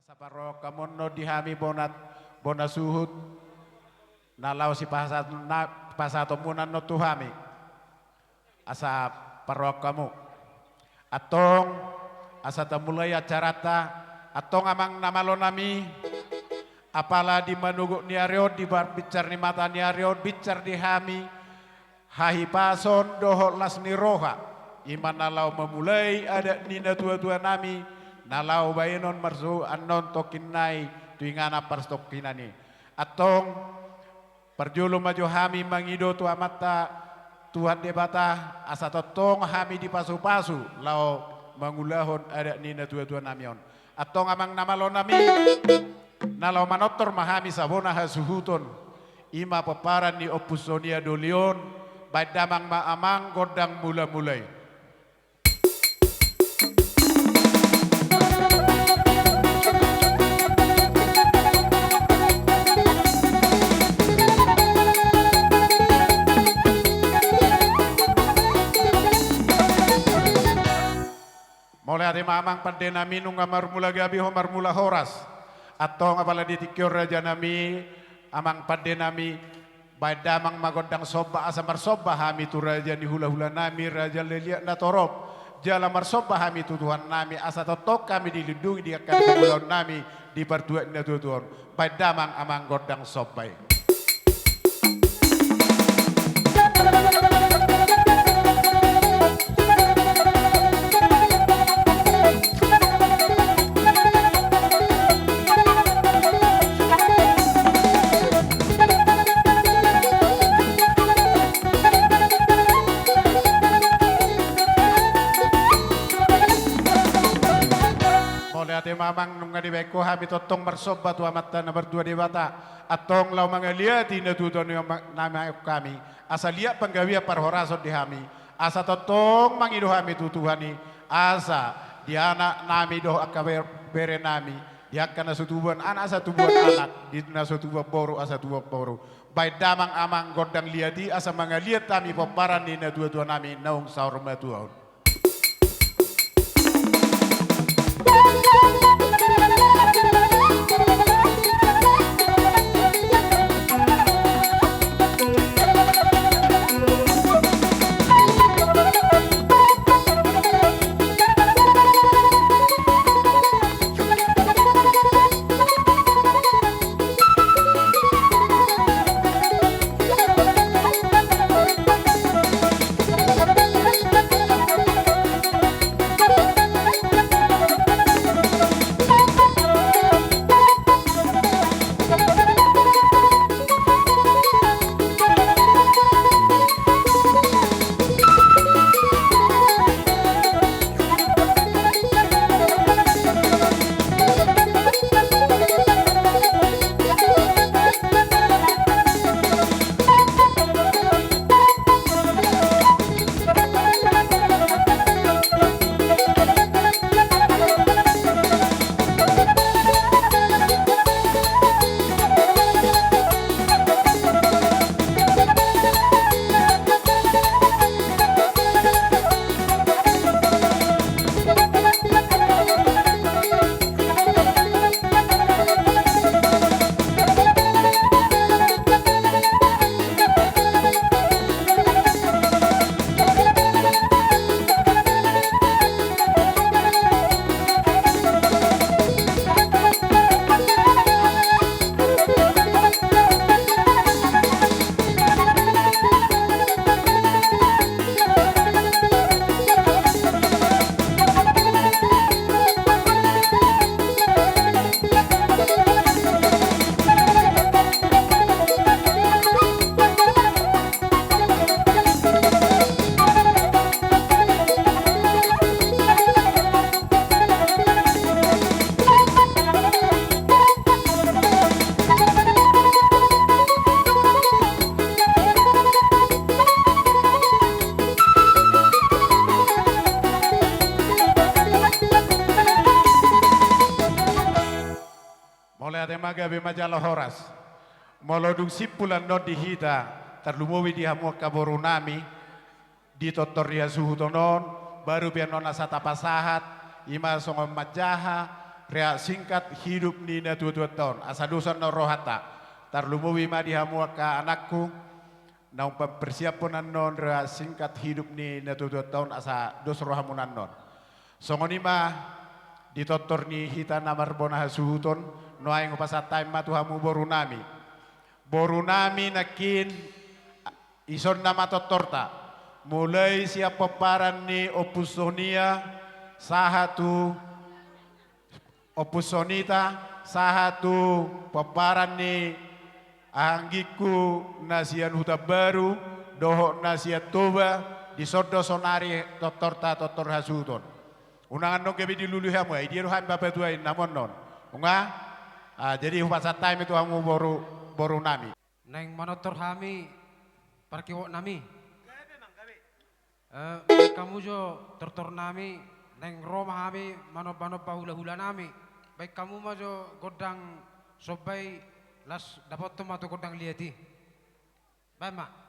Saparo kamono dihami bonat bonasuhut nalau si pasato munan no tuhami asa paro kamu atong asa tamulay acarata atong amang namalo nami apala di manuguk ni ariod di bar bicar ni mata ni ariod bicar di hami hahipason doho las ni roha iman nalau memulai ada nina tua-tua nami nalau bayinon marsu anon tokinai tuingana parstokinani atong perjulu maju hami mangido tua mata Tuhan debata asa totong hami di pasu-pasu lau mangulahon ada nina tua-tua namion atong amang namalo nami nalau manotor mahami sabona hasuhuton ima peparan ni opusonia dolion baik damang maamang godang mula-mulai. Mulai hari mamang pandena minung ngamar mula gabi homar mula horas atau ngapala ditikir raja nami amang pandena mi badamang magodang soba asamar soba hami tu raja ni hula-hula nami raja lelia na torop jala marsoba hami tu Tuhan nami asa totok kami dilindungi di akan kemuliaan nami di pertuan na Tuhan badamang amang godang sobai. Ate mamang nung nga dibeko hami totong marsoba tu amata na berdua di bata atong lau mangalia tina tuton yung nama kami asa liat panggawia parhorason di hami asa totong mangido hami tutuhani asa di anak nami doh akaber bere nami dia kana sutubuan anak asa tubuan anak di na sutubuan boru asa tubuan boru baik damang amang godang liati asa mangalia tami paparan di na dua-dua nami naung saur matuaun. Gabi majalah horas molodung sipulan no dihita terlumuwi di hamu kaboru nami di totoria suhu tonon baru biar nona sata pasahat ima songo majaha rea singkat hidup ni na 22 tahun asa dosan na rohata tarlumuwi ma di hamuaka anakku na persiapan non rea singkat hidup ni na 22 tahun asa dos rohamunan non songonima ditotor ni hita namar bona hasuhuton no aing upasatay matuhamu borunami nakin ison nama totorta mulai siap peparan ni opusonia sahatu opusonita sahatu peparan ni anggiku nasian huta baru doho nasiat toba di sodo sonari totorta totor hasuton unangan no kebi dilulu hamu ai dia rohan bapak tuai namon non unga jadi upasa time itu hamu boru nami neng manotor hami parkiwok nami kamu jo tortor nami neng roma hami mano hula nami baik kamu majo godang sobai las dapat tomato godang liati baik mak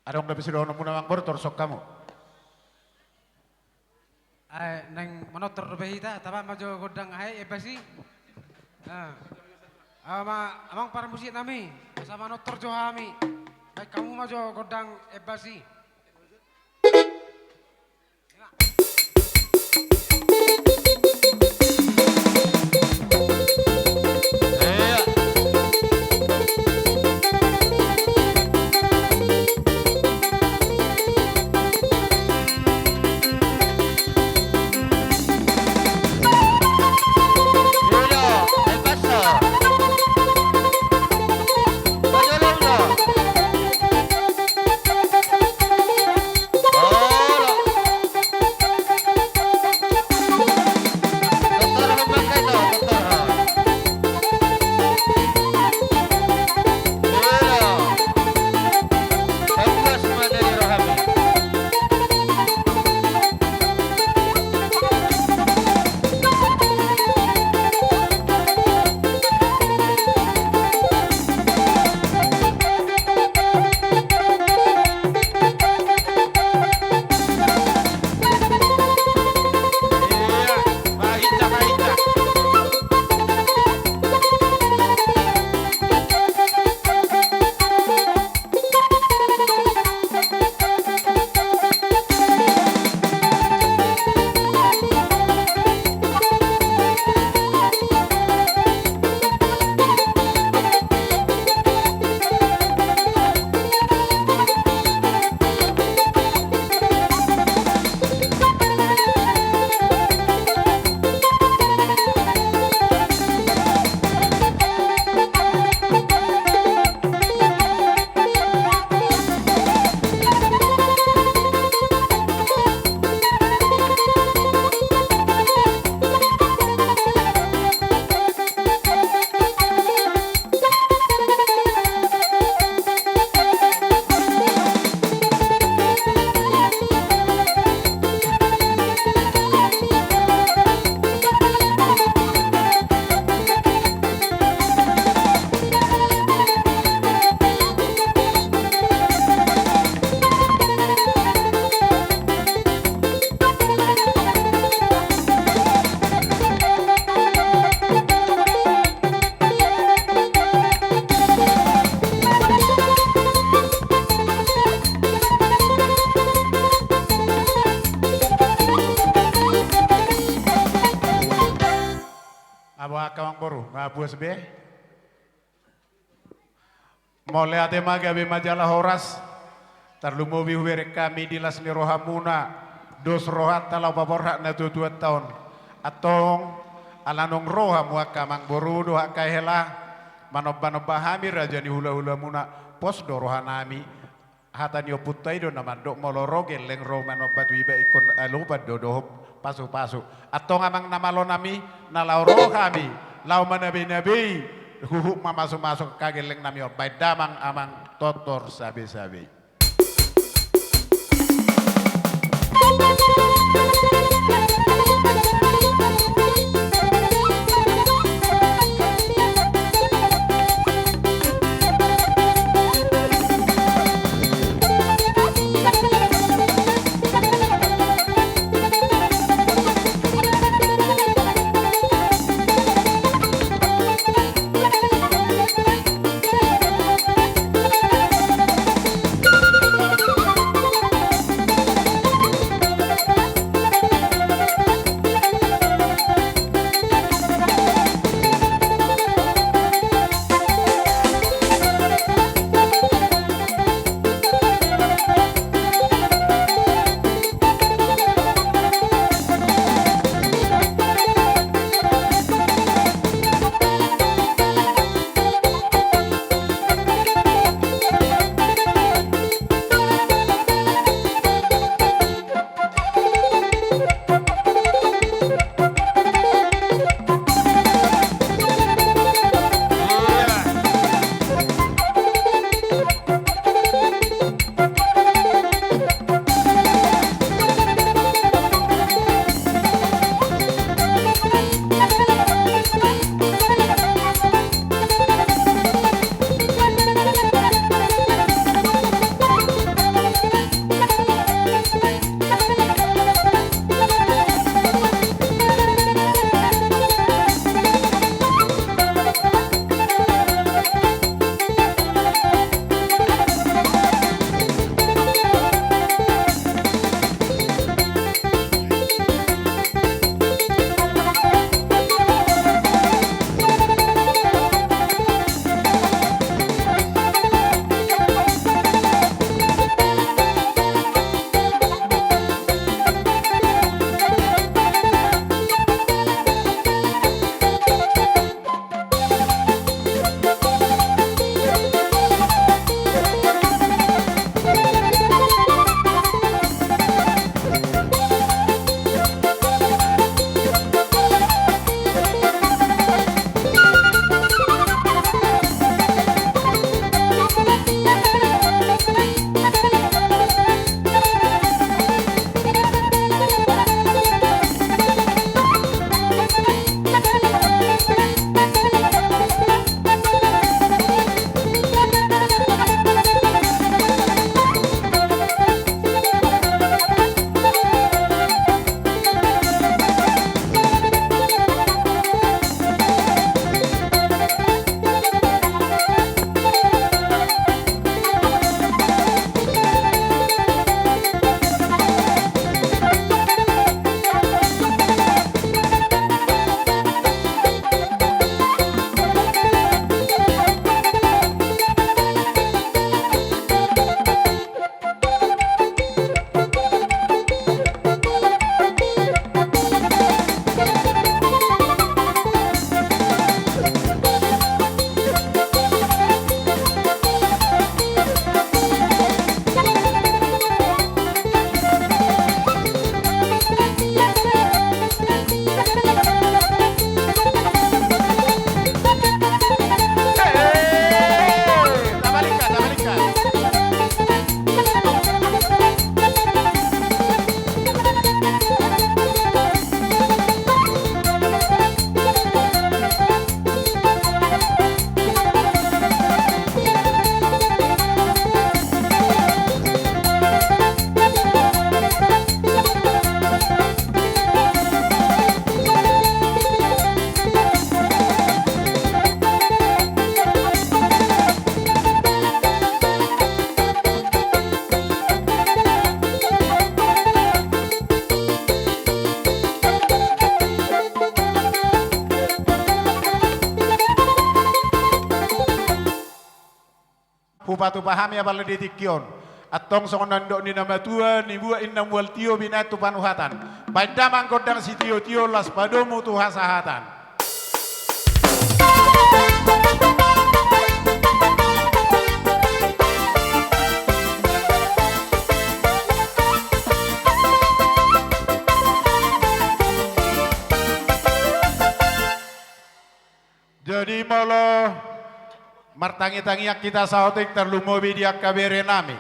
Adong lebih sidono muna mang bor torsok kamu. Ay neng manotor behita taba majo godang ay ebasi. Ah. Amang para musik nami sama manotor jo hami. Baik kamu majo godang ebasi. Awa kawang boru ngabuas be. Mole ate magabe majalah horas. Tarlumowi huwere kami dilas ni rohamuna. Dos rohat talau baborha na 2 tahun. Atong alanong roha muaka mang boru doha kahela. Manob-manob bahami raja ni hula-hula muna. Pos do roha nami. Hatan yo putai do naman do moloroge leng roh manob batu iba ikon alubad do dohop pasu-pasu. Atong amang namalo nami nalau roh kami. Lau manabi-nabi. Huhuk masuk-masuk kageleng nami yo. Baik damang amang totor sabi-sabi. patu pahami apal ditikyon. Atong song nandok ni nama tua ni bua inam wal tio binatu panuhatan. Paidamang godang si tio las padomu tuha sahatan. Jadi molo martangi-tangiak kita sautik terlumo bidiak kabere nami.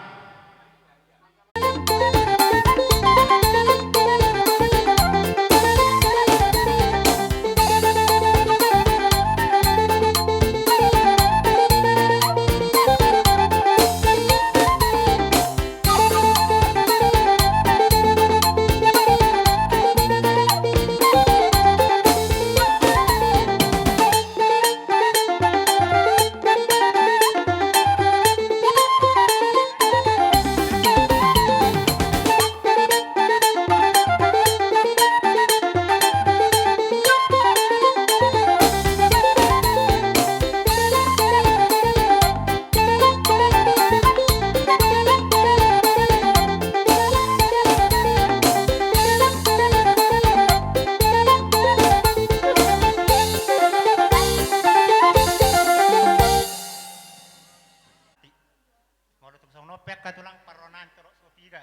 Nopek katulang paronan terus sopiga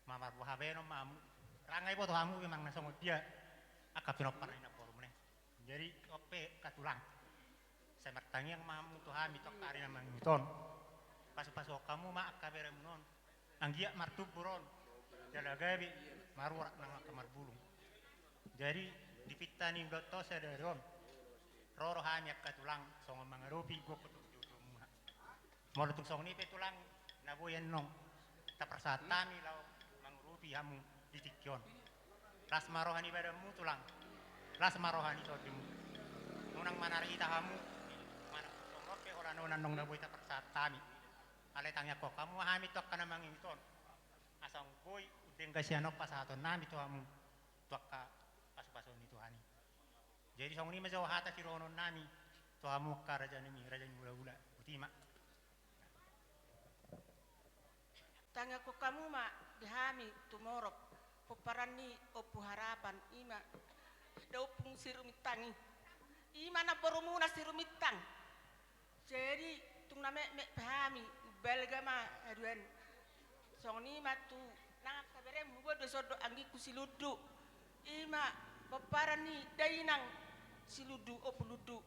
mamar buhabeno mamu rangai boto hamu memang nasong dia akap pinopan ina porumne jadi ope katulang saya martangi yang mamu tuh hami tok kari namang muton pas kamu mak kabere munon anggia martub buron jala gabi marurak nang kamar bulung jadi dipitani doto sederon roro hami katulang song mangarupi go kutu muna mau tuk song ni petulang naboyan nong tapersatami lau mangurupi hamu ditikyon ras marohani badamu tulang ras marohani sodimu nunang manarita hamu mana songope orang nong naboy tapersatami ale tangya kok kamu hami tok kana manginton asang boy udeng kasianok pasaton nami to hamu tuaka pasu-pasun itu hani jadi song ni majaw hata sironon nami to hamu karajan ini rajan ula-ula utima tanga ko kamu ma dihami tumorok peparani opu harapan ima daupung sirumitangi ima na borumuna sirumitang jadi tung name me pahami belga ma aduan songni matu nang kabere mugo do sodo anggi kusiludu ima peparani dainang siludu opu ludu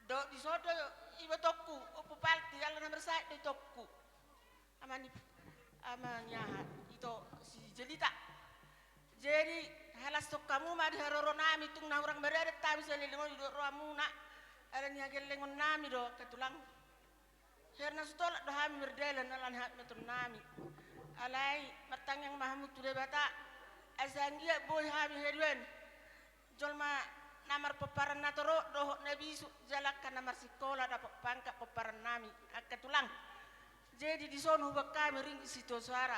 do di sodo iba tokku opu palti yalla nomor sa do tokku amanya itu si jelita jadi halas tok kamu mah diharoro nami tung na orang berada tapi selilingon do ramuna ada nya gelengon nami do ketulang herna stol do hami berdelen nalan hat metun nami alai matang yang mahmud tude bata asangia boy hami hedwen jolma namar peparan natoro do nabi jalak namar sekolah dapat pangkat peparan nami ketulang jadi di sono kami ring situ suara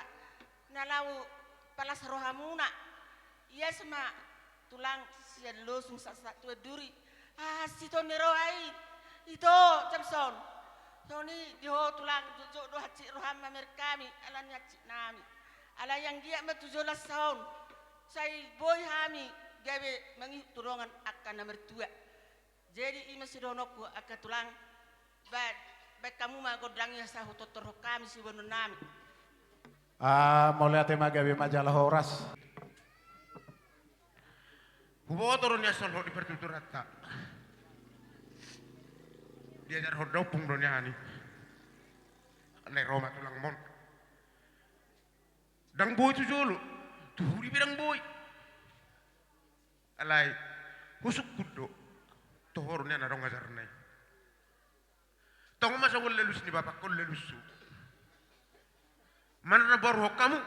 nalau palas rohamuna iya sama tulang sian losung satu duri situ neroai itu jamson soni diho tulang jojo do haci roham kami alanya cik nami ala yang dia metujolas tahun saya boy hami gawe mengi turongan akan nomor 2 jadi ima sidonokku akan tulang bad baik kamu mah godangnya sahu totor kami si bono nami. Mau lihat magawi majalah horas. Hubo turunnya solo di pertuturan tak. Dia jar hodopung donya ani. Ne Roma tulang mon. Dang boy tu jolo. Tuhuri bidang boy. Alai husuk kudo. Tohornya narong ajarnai. Tong masa wal lelus ni bapak kol lelusu. Mana na baru kamu?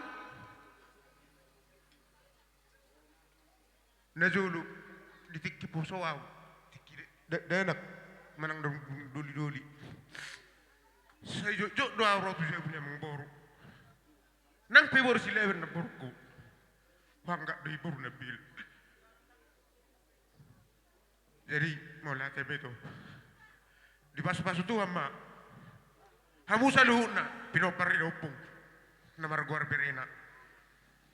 Najulu ditikki poso wow. Tikki denak manang doli. Saya jok doa rotu saya punya mengboru. Nang pebor si lewer na borku. Bangga di boru na bil. Jadi mau latih beto. Di pasu-pasu tu amma Hamu sa luhuna, pinopari opong. Na marguar berena.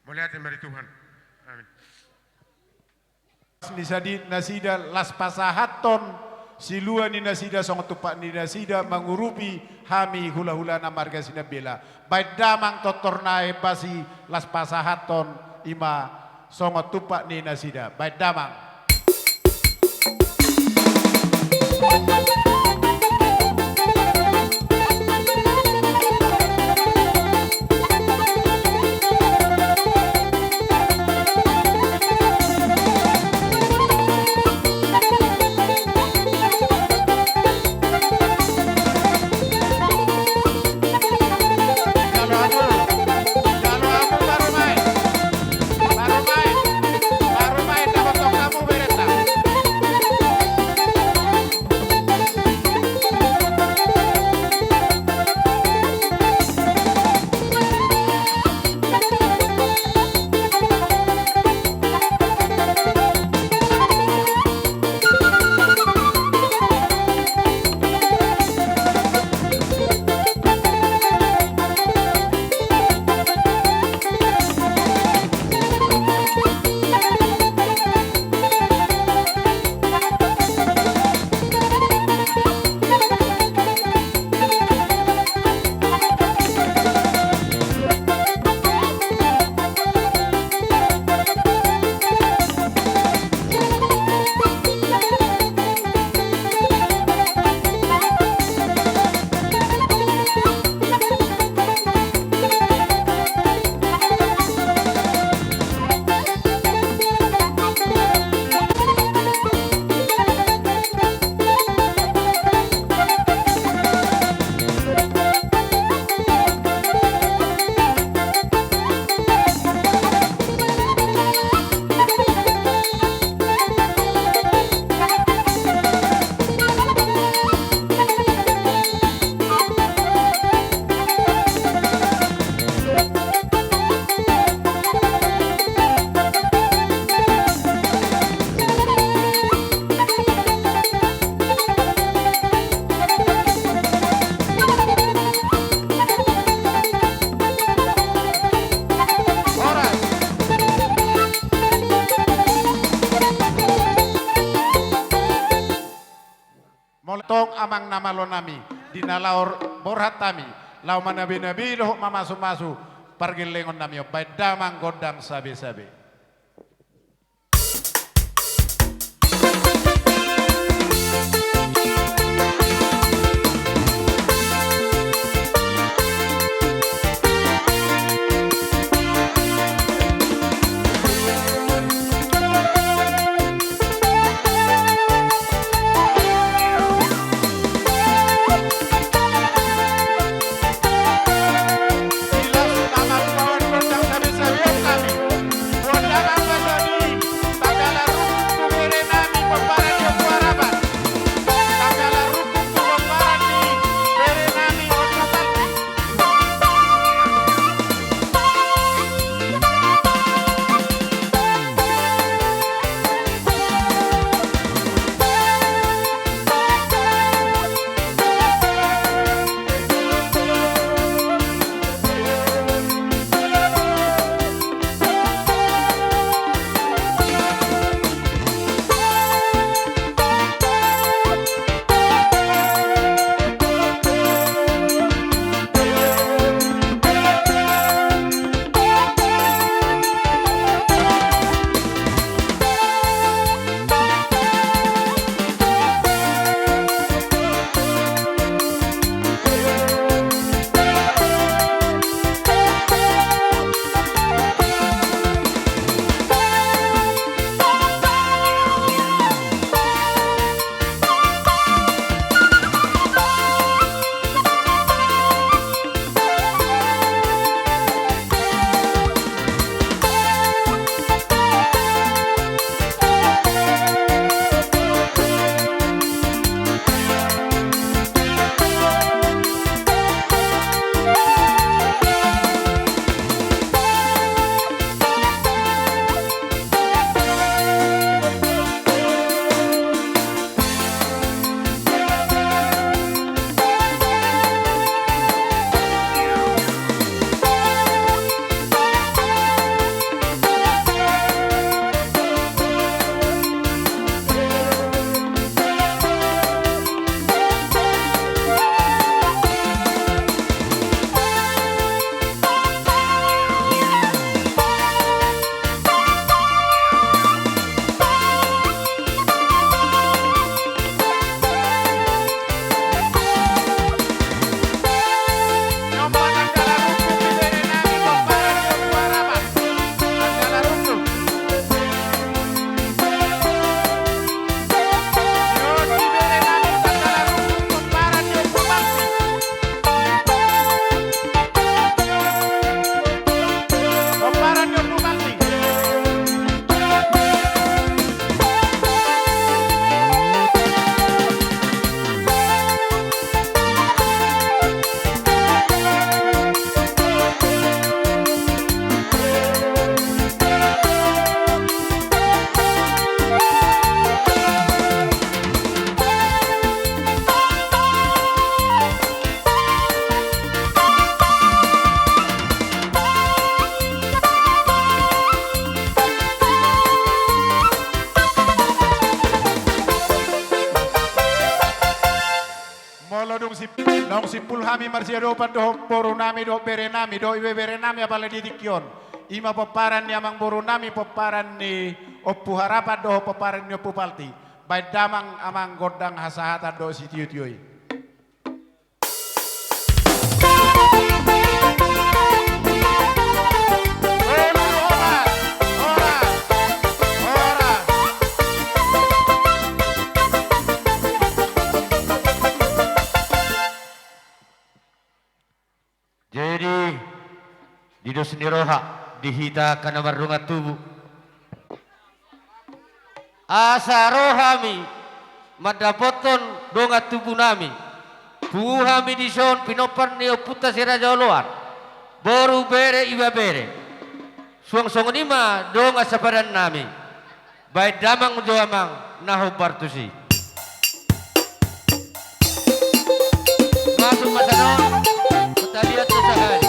Muliatin dari Tuhan. Amin. Nisadi nasida las pasahaton silua ni nasida song tupak ni nasida mangurupi hami hula-hula na marga sinabela. Baik damang totornae basi las pasahaton ima song tupak ni nasida. Baik damang. Moltong amang nama lo nami dinalaor borhatami lau manabi-nabi lohok mamasu-masu pargilengon nami opai damang godang sabe-sabe. hami marsiado do boru nami do bere nami do ibe bere nami apale ditikyon. Ima peparan ni amang boru nami peparan ni oppu harapan do peparan ni oppu palti. Baik damang amang godang hasahata do sitiutioi. Jadi dido seniroha dihita kana marunga tubuh. Asa rohami madapoton donga tubuh nami. Puhami di son pinopan ni oputa sira joloan. Boru bere iba bere. Suang songon ima donga sapadan nami. Baik damang joamang naho bartusi. Masuk masanon. Kita lihat sehari.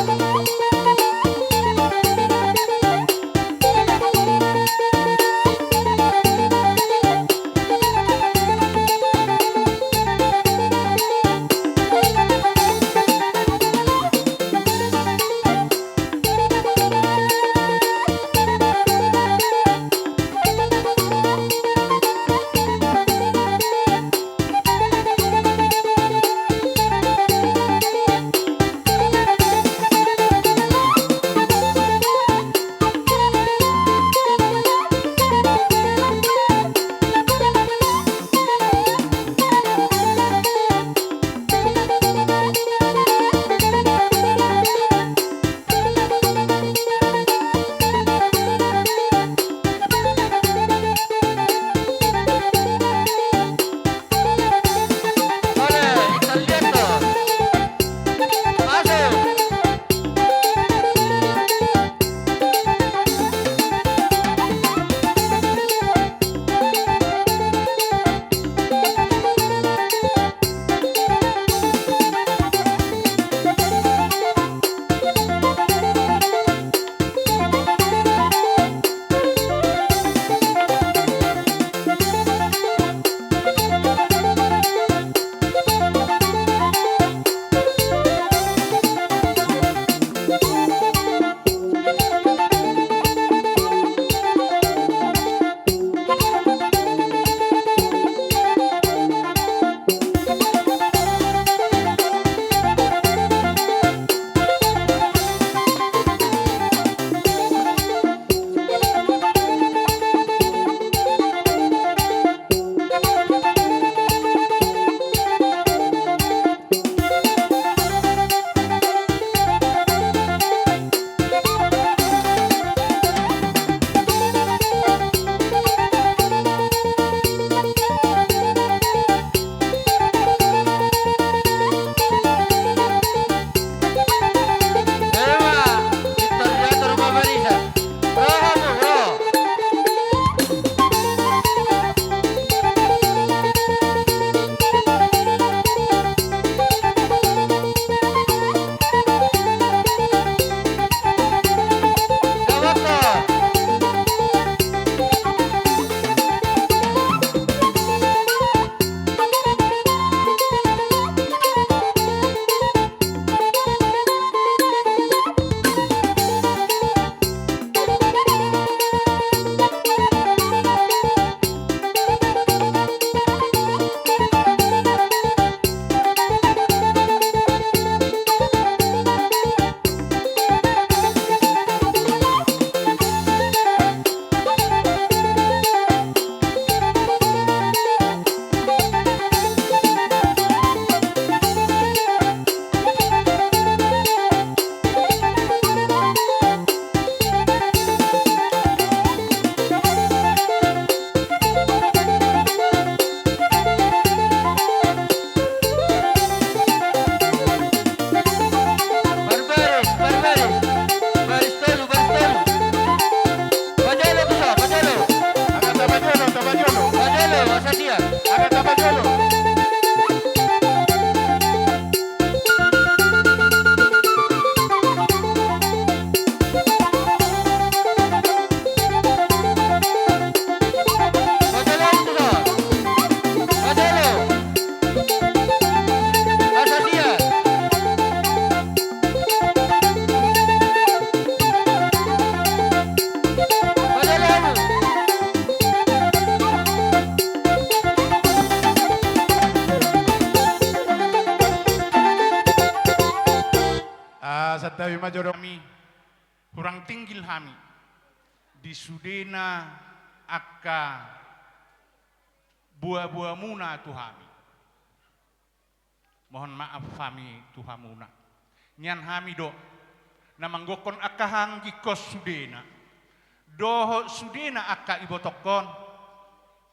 ilhami di sudena akka buah-buah muna tuhami. Mohon maaf kami tuhamuna. Nyan hami do namanggokon akahang gikos sudena. Doho sudena akka ibotokon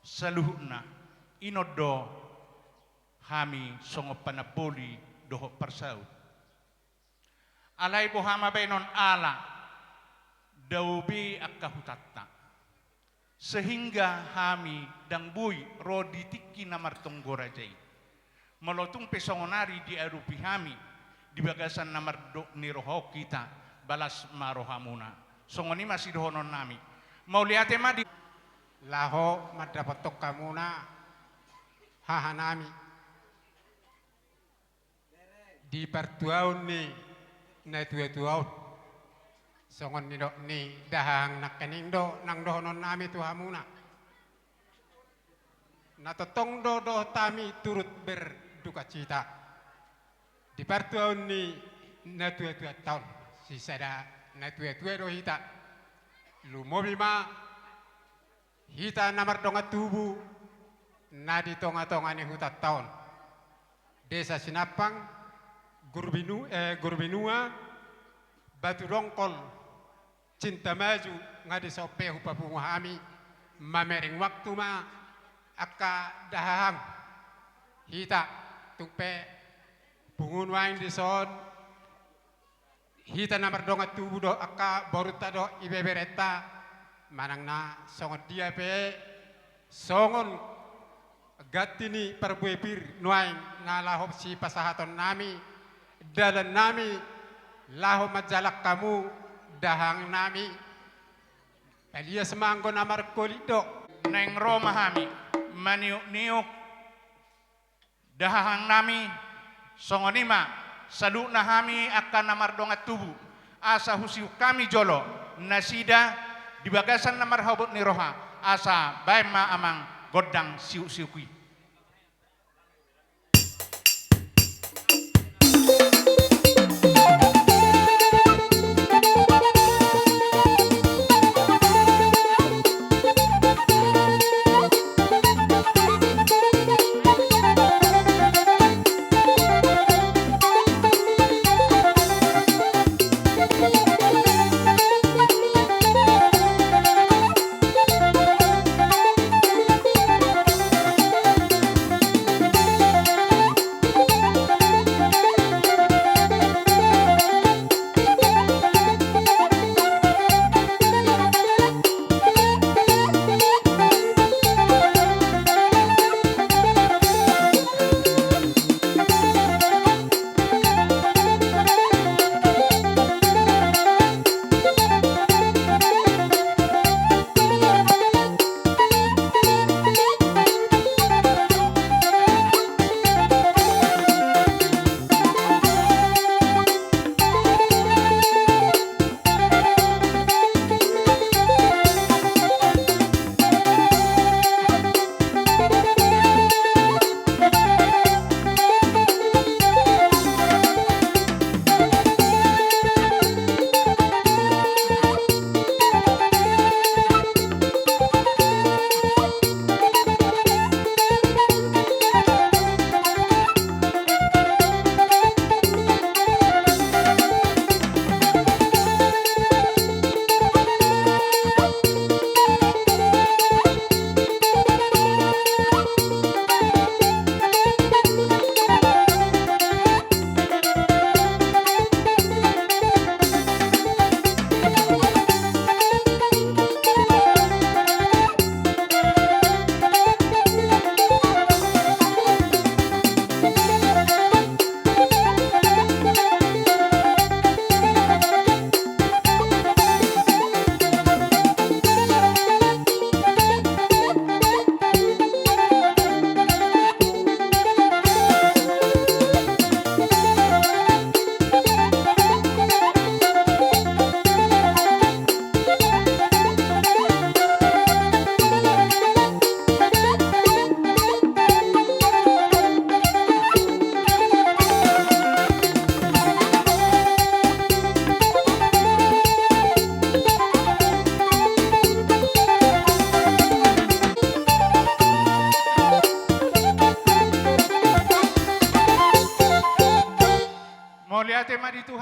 saluhna inodo hami songo panapoli doho persau. Alay bohama benon ala daubi akka hutatta. Sehingga hami dang bui rodi tiki namar tonggorajai. Melotung pesongonari di arupi hami di bagasan namar do niroho kita balas marohamuna. Songoni masih dohonon nami. Mau lihat ma di Laho madapatok kamuna hahanami. Di pertuaun ni na tuaun. Songon ni dok ni dahang nakaning do nang dohonon nami tuhamuna. Natotong do tami turut berduka cita. Di pertuaun ni na tua tahun. Sisada na tua do hita. Lumobi ma hita namar donga tubu na di tonga-tonga ni hutat tahun. Desa Sinapang, Gurbinua, Batu Rongkol, Cinta Maju, ngadi sope hupapungu hami, mamering waktu ma, akka dahang, hita, tupe, pungun wain di son, hita namar donga tubu do, akka boruta do, ibebereta, manang na songon dia pe, songon gatini perbuepir nuain ngalahop si pasahaton nami, dalan nami, laho majalak kamu, dahang nami palia semanggo namar kolido neng Roma hami maniuk-niuk dahang nami songonima salukna hami akan namar dongat tubuh asa husiu kami jolo nasida di bagasan namar habut ni roha asa baima amang godang siu-siu kui.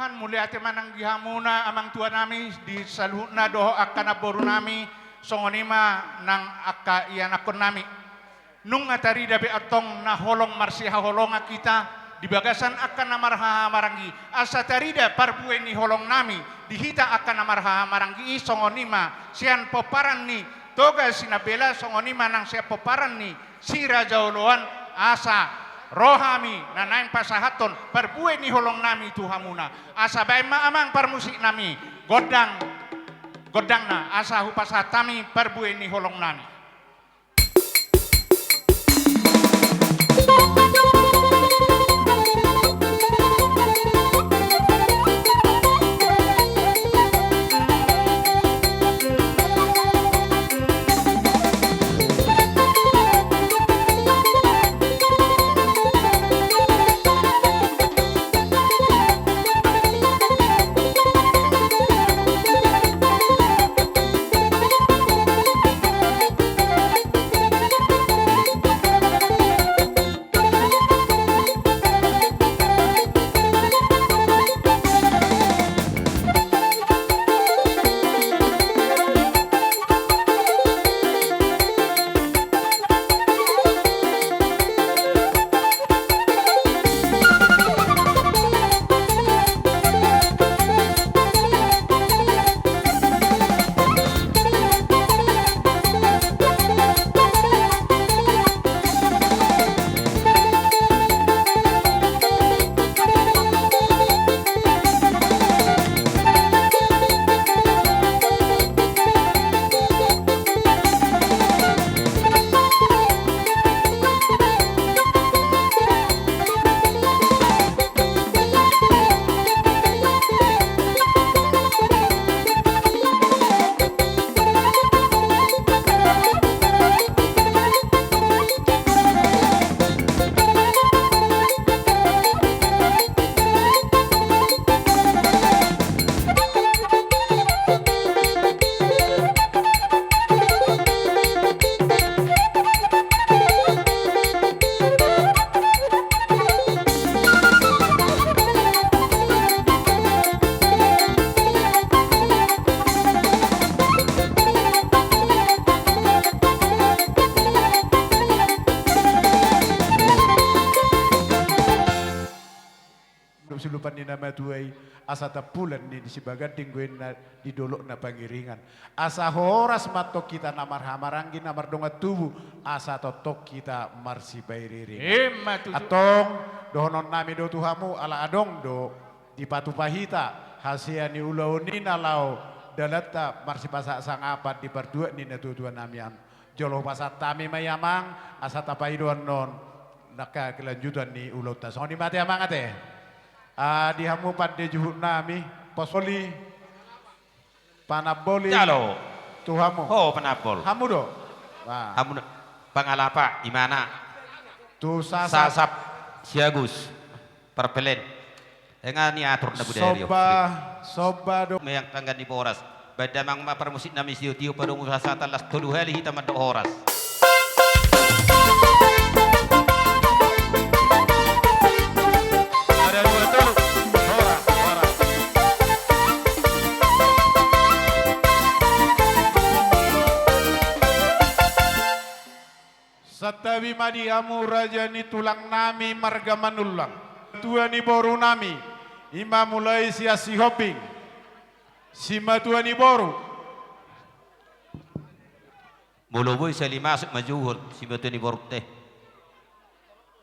Tuhan mulia ate manang gihamuna amang Tuhan nami di saluhna doho akan aboru nami songonima nang akka iyan akon nami. Nung atari dabi atong naholong marsiha holonga kita di bagasan akan namarha marangi asa tarida parbue ni holong nami dihita akan namarha marangi songonima sian poparan ni toga sinabela songonima nang siya poparan ni si Raja Oloan asa rohami nanain pasahaton parbue ni holong nami tuhamuna asa bae maamang parmusik nami godang na asa hupasatami parbue ni holong nami. Sulupan ni nama tuai asa tapulan ni di sibagan tingguin na di dolok na pangiringan asa horas matok kita namar hamarangi namar dongat tubuh asa totok kita marsi bairiring atong dohonon nami do tuhamu ala adong do di patu pahita hasia ni ulau ni nalau dalata marsi pasak sang apat di berdua ni na tuan namian joloh pasat tami mayamang asa tapai doan non naka kelanjutan ni ulau tas ni mati amang ate di hamu pada juhud nami posoli panaboli Jalo. tuhamu Oh, panapol. hamu do wah Hamu pangalapa imana? tu sasap Sasap siagus perpelen. Dengan ni atur na budaya. soba do Mayang tanggan di boras. Bada mang maparmusik nami siu-tiu padung sasatan las tulu hali hitam ada horas. Ada dua tulu. Horas, horas. satawi madi hamu raja ni tulang nami marga manulang tua ni boru nami ima mulai sia si hoping sima tua ni boru Muluboy sa limasok majuhod si Bato ni Borte.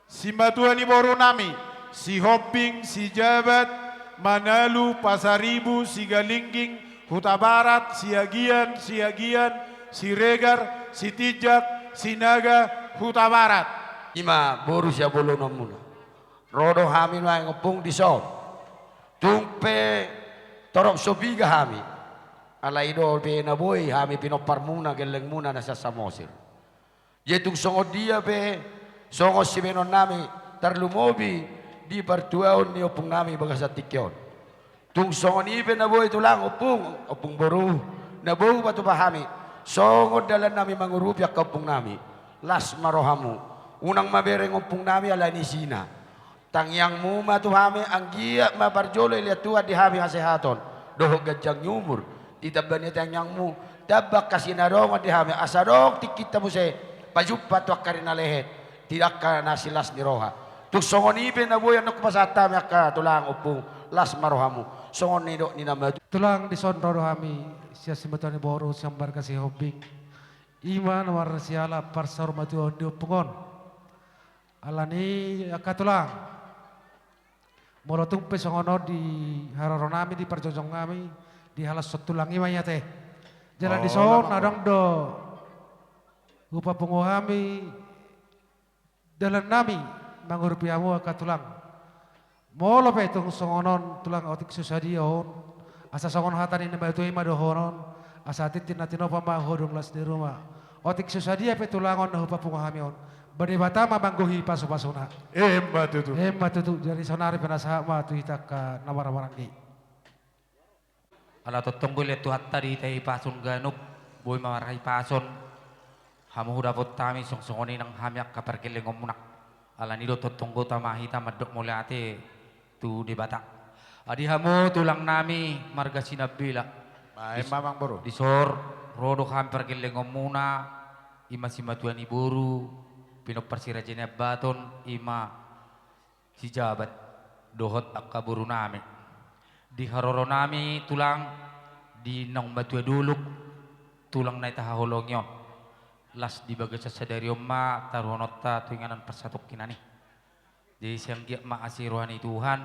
sima tua ni boru nami si hoping si jabat Manalu Pasaribu si Galingging Huta Barat si Agian si Regar si Tijak si Naga Huta Barat Ima boru siya bolo na muna. Rodo hami na ngopong dison. Tungpe torok sobiga hami. Alay do pe na boy hami pinopar muna geleng muna na sa Samosir. Yetung songod dia pe songod si menon nami tarlumobi di partuaon ni opong nami baga sa tikyon. Tung songod ipe na boy tulang opong boru na boy batu bahami. Songod dalan nami mangurupyak ka opong nami. Las marohamu. Unang mabereng opong nami ala ni Sina. tang yang mu ma tu hami anggia ma barjolo lihat tua di hami hasehaton doh gajang nyumur ditabani tang yang mu dabak kasih narong di hami asadong tikita mu se pajupat wakarina lehet tidak kana silas ni roha tuk songon ibe na boy anak pasata maka tulang upung las marohamu songon ni dok ni nama Tulang di son rodo hami sia simatani boro sambar kasih hobing iman war siala parsar matu ondi upungon alani akatulang molotung pesongono di haroronami di perjojong kami di halas sotulang imanya teh jalan di son nadang do upa pungohami dalam nami mangurupiamu akatulang molo pe tung songonon tulang otik susadion asa songon hatan ini batu ima dohonon asa titin natino pama hodong las di rumah otik susadia pe tulangon na upa pungohami on bade batama bangguhi pasu-pasuna Emba tutu jadi sonari penasama tu hitak ka nawar-waran di. Ala totong boleh tu hatta di tei pasun ganuk boy marahi pasun hamu dapot tami song songoni nang hamyak kapar keleng ngomunak ala nido totong gota mahita madok mulai ate tu di batak adi hamu tulang nami marga sinabila Baik mamang bro. disor rodo hampir keleng ngomuna ima simatuan iburu pinok persirajene baton ima si jabat dohot akaburu nami di haroro nami tulang di nong batu duluk tulang na itahaholongyon las di bagas sadari omma taruhonota tuinganan persatok kinani jadi siang giak ma asirohani Tuhan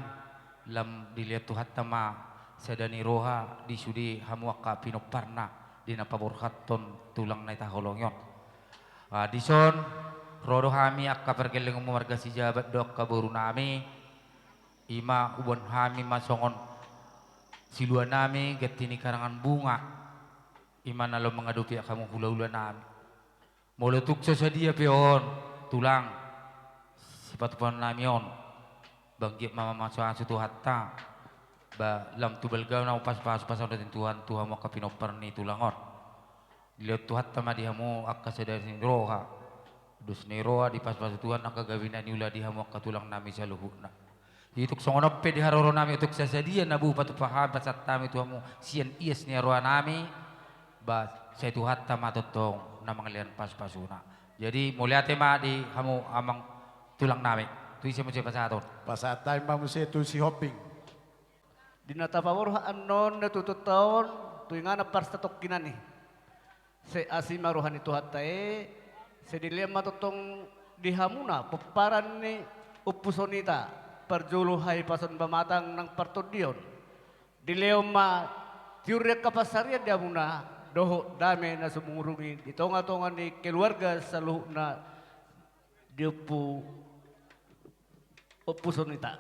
lam dilihat Tuhan tama sadani roha di sudi hamuaka pinok parna di napaburhaton tulang na itahaholongyon di son rodo hami akka pergeleng warga si jabat dok kaburu nami ima ubon hami masongon silua nami getini karangan bunga ima nalo mengadupi kamu hula-hula nami molotuk sesadia pion tulang sifat pon nami on banggi mama masuk asu tu hatta ba lam tu belgau na pas pasang datin Tuhan mau kapinopar ni tulangon lihat tu hatta madihamu akka sadari roha dus neroa di pas-pas Tuhan angka gawina ni ulah dihamu katulang nami sa luhuna. Hituk songono pe di haroro nami utuk sasadia nabu patu paham pasat tami tuamu sian ies ni roa nami ba saya tuhat tamatotong na mangalian pas-pasuna. Jadi muliate ma di hamu amang tulang nami. Tu isi mo siya pasaton. Pasatay mamusi tu si Hoping. Dinatapawar anon natututaon tuingan parstatok kinani. Se asima rohani tuhat tae sedilema matutong dihamuna peparan ni upusonita perjuluhai pason bamatang nang partodion dileoma tiurek kapasarian dihamuna doho dame na sumurungi di tonga-tonga ni keluarga saluhna diupu upusonita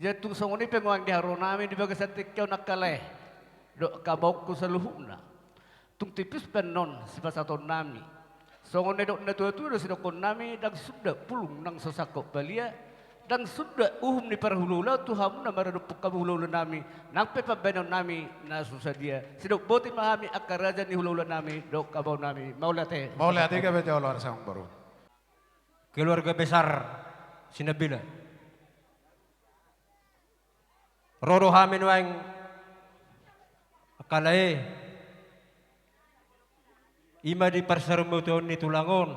jatuh songoni penguang diharonami di bagas tikau nakaleh do kabauku saluhna tung tipis penon sipasaton nami songon nedok na tua-tua sinokon nami dan sudah pulung nang sosakok balia dan sudah ni parhulula tuhamu na maradupuk kamu hulula nami nang pepabenon nami na susadia sidok boti mahami akaraja ni hulula nami dok kabaw nami maulate ka betul luar sang baru. Keluarga besar Sinabila Roro hamin waing akalae ima di parsarumoton ni tulangon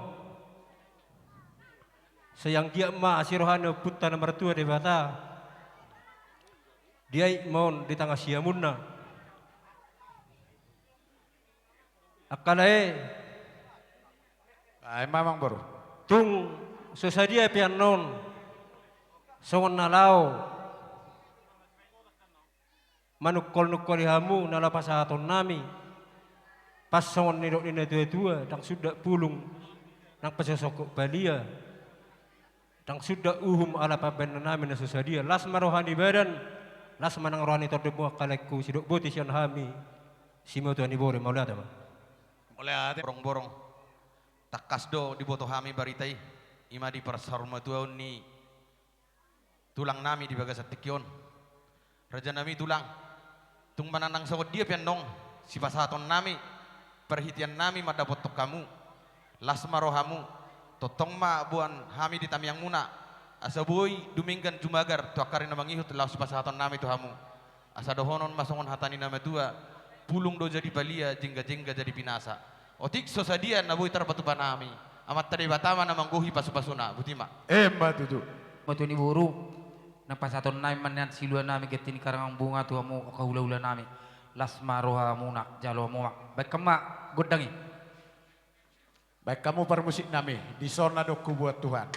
sayang dia ma asirohano putta nomor 2 di bata dia mon di tengah siamunna akalae Ay mamang baru. tung sesadia pianon songon nalau manukol-nukol hamu nalapasaton nami pas songon nidok nina dua-dua dang sudah pulung nang pasosok balia dang sudah ala paben nami na susadia las marohani badan las manang rohani tordemu kalekku sidok boti sian hami simo tuan ibore maulada ba Mulai ate borong-borong takas do di boto hami baritai ima di persarma tuaun ni tulang nami di bagas tikyon raja nami tulang tung mananang sawat dia pian nong si pasaton nami perhitian nami madapotok kamu las marohamu totong ma buan hami di tamyang muna asa boy dumingkan jumagar tu akarin na mangihut laos pasahaton nami tu hamu. Asa dohonon masongon hatani nama tua pulung do jadi balia jengga-jengga jadi pinasa. Otik sosadian na boy tarbatu panami. Amat tadi batama na mangguhi pasu-pasuna butima. Mbak tutu. Matu ni buru na pasaton nami manian silua nami getini karangang bunga tu hamu kahula-hula nami. Lasma rohamuna jalo moa. Baik kemak godangi. Baik kamu permusik nami di zona doku buat Tuhan.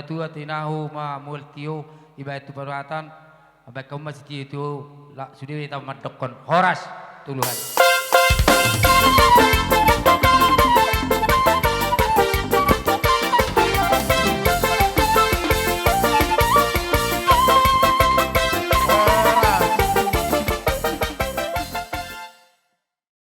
tua tinahu ma multio iba itu perhatan abai kamu masih itu la sudah kita madokon horas tuluhan